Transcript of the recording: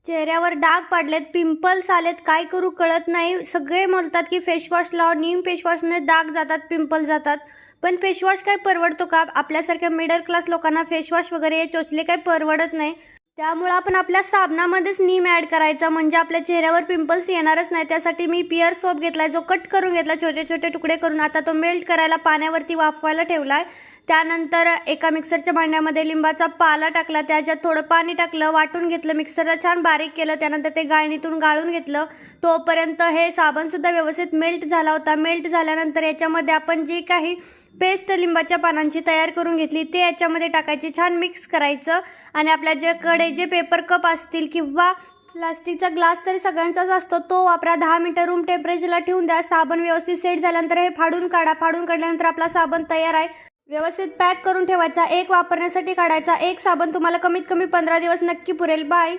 चेहऱ्यावर डाग पडलेत, पिंपल्स आलेत, काय करू कळत नाही. सगळे म्हणतात की फेसवॉश लाव, नीम फेसवॉशने डाग जातात, पिंपल जातात. पण फेसवॉश काय परवडतो का? आपल्यासारख्या मिडल क्लास लोकांना फेसवॉश वगैरे हे चोचले काही परवडत नाही. त्यामुळे आपण आपल्या साबणामध्येच नीम ॲड करायचा, म्हणजे आपल्या चेहऱ्यावर पिंपल्स येणारच नाही. त्यासाठी मी पिअर सोप घेतला, जो कट करून घेतला छोटे छोटे तुकडे करून. आता तो मेल्ट करायला पाण्यावरती वाफवायला ठेवला. त्यानंतर एका मिक्सरच्या भांड्यामध्ये लिंबाचा पाला टाकला, त्याच्यात थोडं पाणी टाकलं, वाटून घेतलं, मिक्सरला छान बारीक केलं. त्यानंतर ते गाळणीतून गाळून घेतलं. तोपर्यंत हे साबणसुद्धा व्यवस्थित मेल्ट झाला होता. मेल्ट झाल्यानंतर याच्यामध्ये आपण जी काही पेस्ट लिंबाच्या पानांची तयार करून घेतली ते याच्यामध्ये टाकायची, छान मिक्स करायचं. आणि आपल्याकडे जे पेपर कप असतील किंवा प्लास्टिकचा ग्लास तरी सगळ्यांचाच असतो, तो वापरा. 10 मिनिटं रूम टेम्परेचरला ठेवून द्या. साबण व्यवस्थित सेट झाल्यानंतर हे फाडून काढा. फाडून काढल्यानंतर आपला साबण तयार आहे. व्यवस्थित पॅक करून ठेवायचा. एक वापरण्यासाठी काढायचा. एक साबण तुम्हाला कमीत कमी 15 दिवस नक्की पुरेल. बाय.